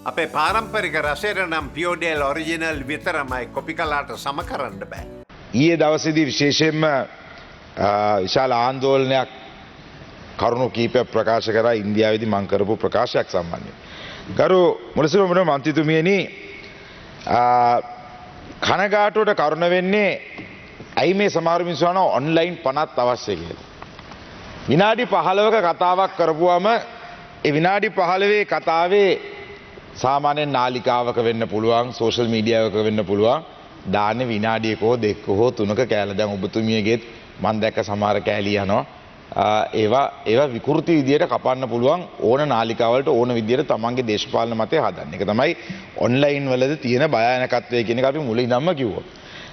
අපේ පාරම්පරික රසයට නම් පියෝඩේල් ඔරිජිනල් විතරමයි කොපි කලාට සම කරන්න බෑ. ඊයේ දවසේදී විශේෂයෙන්ම විශාල ආందోලනයක් කරුණු කීපයක් ප්‍රකාශ කරා ඉන්දියාවේදී මම කරපු ප්‍රකාශයක් සම්බන්ධයෙන්. ගරු මුලසිරමුණ මන්ත්‍රීතුමියනි කනගාටුවට කරුණ වෙන්නේ ඇයි මේ සමහර මිනිස්සු අහනවා ඔන්ලයින් පනත් අවශ්‍ය කියලා. විනාඩි 15ක කතාවක් කරපුවම ඒ විනාඩි 15 කතාවේ සාමාන්‍යයෙන් නාලිකාවක වෙන්න පුළුවන් සෝෂල් මීඩියාවක වෙන්න පුළුවන් දාන්නේ විනාඩියක හෝ දෙකක හෝ තුනක කෑල්ල. දැන් ඔබතුමියගෙත් මම දැක්ක සමහර කෑලි යනවා. ඒවා විකෘති විදියට කපන්න පුළුවන් ඕන නාලිකාවලට ඕන විදියට තමන්ගේ දේශපාලන මතය හදන්න. ඒක තමයි ඔන්ලයින් වලද තියෙන භයානකත්වය කියන එක අපි මුලින් ඉඳන්ම කිව්වා.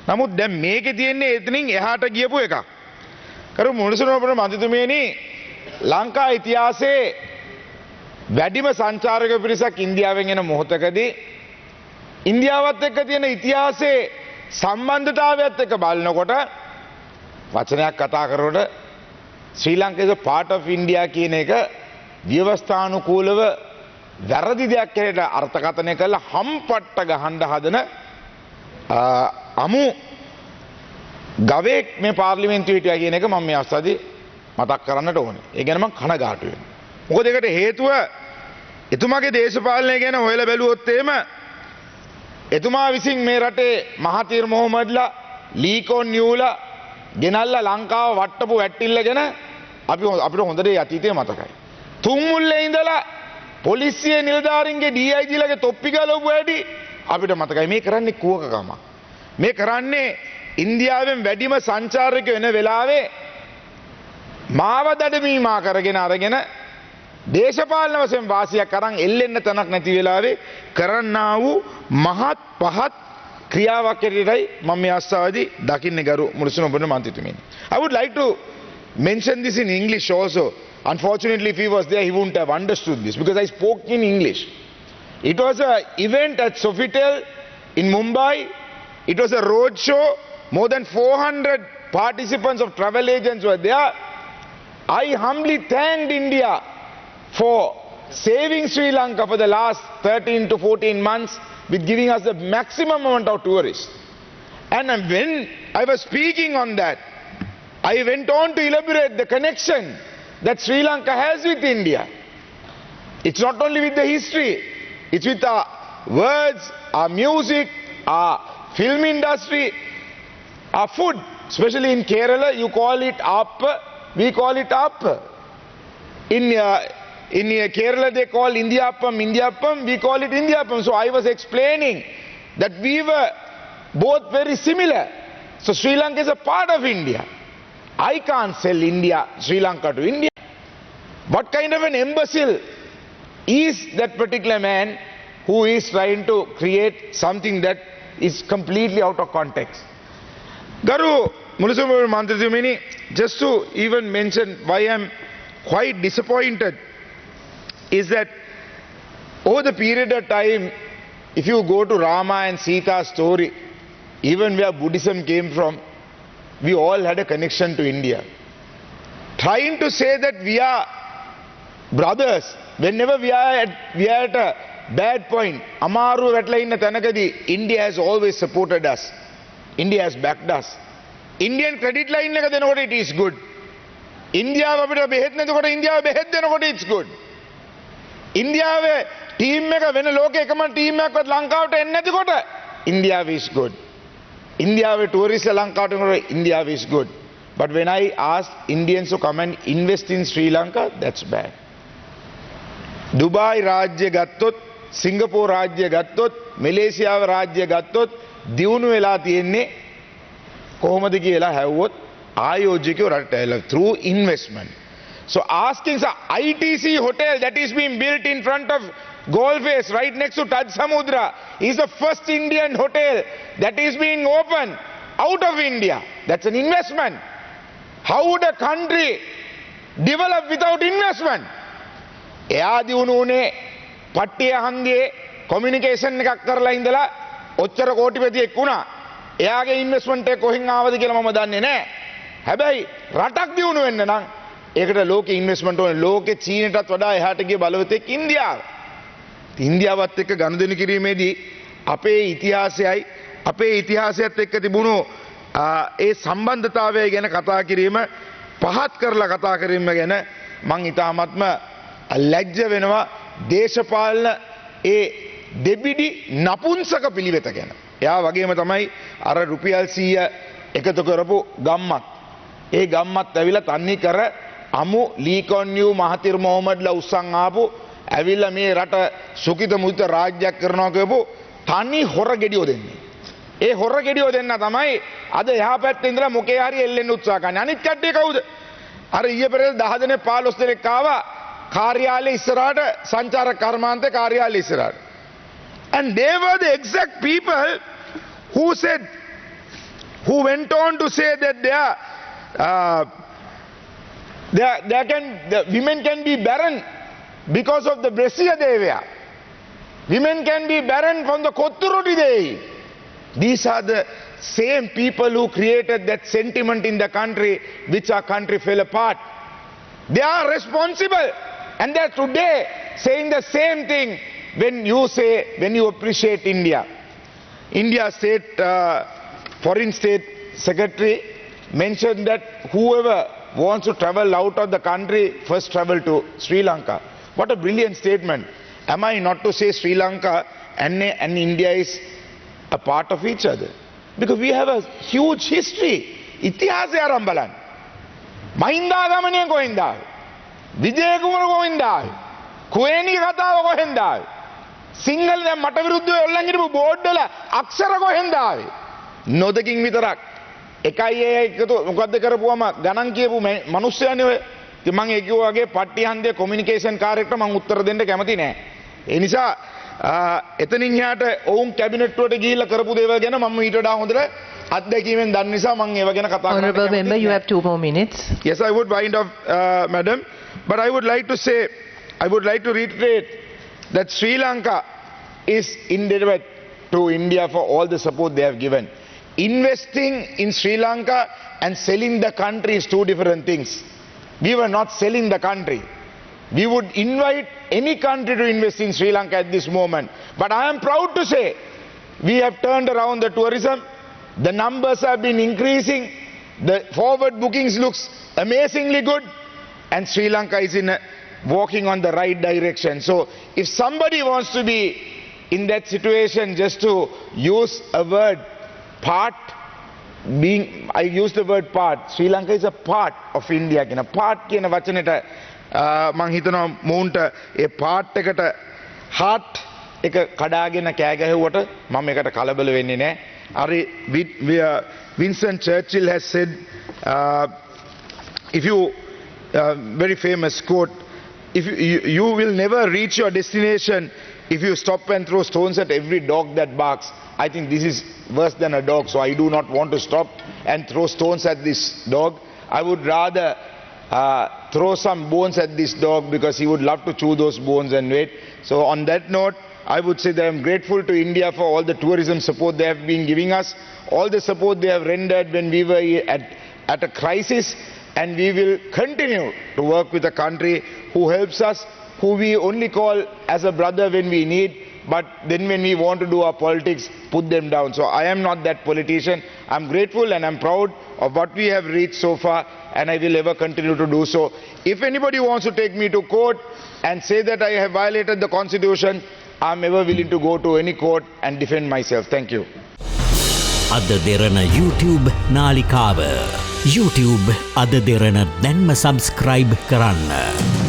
නමුත් දැන් මේකේ තියෙන්නේ එතනින් එහාට ගියපු එකක්. කරු මුනිසිපල් මන්ත්‍රීතුමියනි ලංකා ඉතිහාසයේ වැඩිම සංචාරක පිරිසක් ඉන්දියාවෙන් එන මොහොතකදී ඉන්දියාවත් එක්ක තියෙන ඉතිහාසයේ සම්බන්ධතාවයත් එක්ක බලනකොට වචනයක් කතා කරනකොට ශ්‍රී Lanka is a part of India කියන එක ව්‍යවස්ථානුකූලව වැරදි දෙයක් කියලා අර්ථකථනය කරලා හම්පට්ට ගහන්න හදන අමු ගවයෙක් මේ පාර්ලිමේන්තුවේ හිටියා කියන එක මම මේ අවස්ථාවේදී මතක් කරන්නට ඕනේ. ඒ ගැන මම කනගාටු වෙනවා. මොකද ඒකට හේතුව එතුමාගේ දේශපාලනය ගැන හොයලා බැලුවොත් එහෙම එතුමා විසින් මේ රටේ මහතීර් මොහමඩ්ලා ලීකෝන් නියුලා ගෙනල්ලා ලංකාව වට්ටපු වැට්ටිල්ල ගැන අපිට හොඳට අතීතය මතකයි. තුම්මුල්ලේ ඉඳලා පොලිසිය නිලධාරීන්ගේ DIG ලගේ තොප්පි ගලවපු හැටි අපිට මතකයි. මේ කරන්නේ කුවකකම. මේ කරන්නේ ඉන්දියාවෙන් වැඩිම සංචාරක වෙන වෙලාවේ මාව දඩමීමා කරගෙන අරගෙන දේශපාලන වශයෙන් වාසියක් අරන් එල්ලෙන්න තැනක් නැති වෙලාවේ කරන්නා වූ මහත් පහත් ක්‍රියාවක් ඇරෙයි මම මේ අවස්ථාවේදී දකින්නේ ගරු municipal මන්ත්‍රීතුමියනි. I would like to mention this in English also. Unfortunately, if he was there, he wouldn't have understood this because I spoke in English. It was an event at Sofitel in Mumbai. It was a road show. More than 400 participants of travel agents were there. I humbly thanked India for saving Sri Lanka for the last 13 to 14 months with giving us the maximum amount of tourists. And when I was speaking on that, I went on to elaborate the connection that Sri Lanka has with India. It's not only with the history, it's with our words, our music, our film industry, our food. Especially in Kerala, you call it appa, we call it appa. In Kerala they call Indiappam, we call it Indiappam. So I was explaining that we were both very similar. So Sri Lanka is a part of India. I can't sell Sri Lanka to India. What kind of an imbecile is that particular man who is trying to create something that is completely out of context? Garu Municipal Mantri, just to even mention why I'm quite disappointed is that over the period of time, if you go to Rama and Sita's story, even where Buddhism came from, we all had a connection to India. Trying to say that we are brothers, whenever we are at a bad point, Amaru Vetla in Tanakadi, India has always supported us. India has backed us. Indian credit line it is good. India it's good. ඉන්දියාවේ team එක වෙන ලෝකේ එකම team එකක්වත් ලංකාවට එන්නේ නැතිකොට ඉන්දියාව is good. ඉන්දියාවේ ටූරිස්ට් ලංකාවට එනකොට ඉන්දියාව is good. But when I ask Indians to come and invest in Sri Lanka, that's bad. දුබායි රාජ්‍ය ගත්තොත්, සිංගප්පූරු රාජ්‍ය ගත්තොත්, මැලේසියාව රාජ්‍ය ගත්තොත් දියුණු වෙලා තියෙන්නේ කොහොමද කියලා හැවුවොත් ආයෝජකයෝ රටට ඇවිල්ලා through investment. So asking the ITC hotel that is being built in front of Goldface right next to Taj Samudra is the first Indian hotel that is being opened out of India. That's an investment. How would a country develop without investment? එයා දිනුනේ පට්ටිය හන්දියේ communication එකක් කරලා ඉඳලා ඔච්චර කෝටිපතියෙක් වුණා. එයාගේ investment එක කොහෙන් ආවද කියලා මම දන්නේ නැහැ. හැබැයි රටක් දිනු වෙන්න නම් ඒකට ලෝකේ ඉන්වෙස්ට්මන්ට් ඕනේ. ලෝකේ චීනටත් වඩා එහාට ගිය බලවතෙක් ඉන්දියාව. ඉන්දියාවත් එක්ක ගනුදෙනු කිරීමේදී අපේ ඉතිහාසයත් එක්ක තිබුණු ඒ සම්බන්ධතාවය ගැන කතා කිරීම පහත් කරලා කතා කිරීම ගැන මං ඉතාමත්ම ලැජ්ජ වෙනවා දේශපාලන ඒ දෙබිඩි නපුංසක පිළිවෙත ගැන. එයා වගේම තමයි අර රුපියල් 100 එකතු කරපු ගම්මත්. ඒ ගම්මත් ඇවිල්ලා තන්නේ කර අමු ලීකොන්යු මහතිර් මොහමඩ්ලා උස්සන් ආපු ඇවිල්ලා මේ රට සුඛිත මුදිත රාජ්‍යයක් කරනවා කියපු තනි හොර ගෙඩියෝ දෙන්නේ. ඒ හොර ගෙඩියෝ දෙන්න තමයි අද එහා පැත්තේ ඉඳලා මොකේ හරි එල්ලෙන්න උත්සාහ කරන්නේ. අනිත් කට්ටිය කවුද? අර ඊයේ පෙරේද 10 දෙනෙක් 15 දෙනෙක් ආවා කාර්යාලය ඉස්සරහට සංචාරක කර්මාන්තේ කාර්යාලය ඉස්සරහට. And they were the exact people who went on to say that the women can be barren because of the brassiere they wear. Women can be barren from the kottu roti they eat. These are the same people who created that sentiment in the country which our country fell apart. They are responsible and they are today saying the same thing when you appreciate India. India foreign state secretary mentioned that whoever wants to travel out of the country first travel to Sri Lanka. What a brilliant statement. Am I not to say Sri Lanka and India is a part of each other? Because we have a huge history. ඉතිහාසය ආරම්භ බලන්න. මහින්දාගමනය කොහෙන්ද ආවේ? විජේකුමාර කොහෙන්ද ආවේ? කුවේණී කතාව කොහෙන්ද ආවේ? සිංහල දැන් මට විරුද්ධව ඔල්ලන් හිටපු බෝඩ් වල අක්ෂර කොහෙන්ද ආවේ? නොදකින් විතරක්. එකයි ඒ එකතු මොකද්ද කරපුවම ගණන් කියපු මිනිස්සුයනේ ඔය. ඉතින් මම ඒ කිව්වා වගේ පට්ටි හන්දේ කොමියුනිකේෂන් කාර්යයකට මම උත්තර දෙන්න කැමති නෑ. ඒ නිසා එතනින් එහාට ඔවුන් කැබිනට් වලට ගිහිල්ලා කරපු දේවල් ගැන මම ඊට වඩා හොඳට අත්දැකීමෙන් දන්න නිසා මම ඒව ගැන කතා කරන්න. Honorable member, you have 2 more minutes. Yes, I would wind up, madam, but I would like to reiterate that Sri Lanka is indebted to India for all the support they have given. Investing in Sri Lanka and selling the country is 2 different things. We were not selling the country. We would invite any country to invest in Sri Lanka at this moment. But I am proud to say we have turned around the tourism. The numbers have been increasing. The forward bookings looks amazingly good. And Sri Lanka is walking on the right direction. So if somebody wants to be in that situation, just to use a word, I use the word part. Sri Lanka is a part of India. A part කියන වචනෙට මං හිතනවා මූන්ට ඒ part එකට heart එක කඩාගෙන කෑ ගැහුවට මම ඒකට කලබල වෙන්නේ නැහැ. හරි Winston Churchill has said if you very famous quote, if you will never reach your destination if you stop and throw stones at every dog that barks. I think this is worse than a dog, so I do not want to stop and throw stones at this dog. I would rather throw some bones at this dog because he would love to chew those bones and wait. So on that note, I would say that I am grateful to India for all the tourism support they have been giving us, all the support they have rendered when we were at a crisis, and we will continue to work with a country who helps us, who we only call as a brother when we need, but then when we want to do our politics, put them down. So I am not that politician. I'm grateful and I'm proud of what we have reached so far, and I will ever continue to do so. If anybody wants to take me to court and say that I have violated the constitution, I'm ever willing to go to any court and defend myself. Thank you. Ada Derana YouTube නාලිකාව YouTube Ada Derana දැන්ම subscribe කරන්න.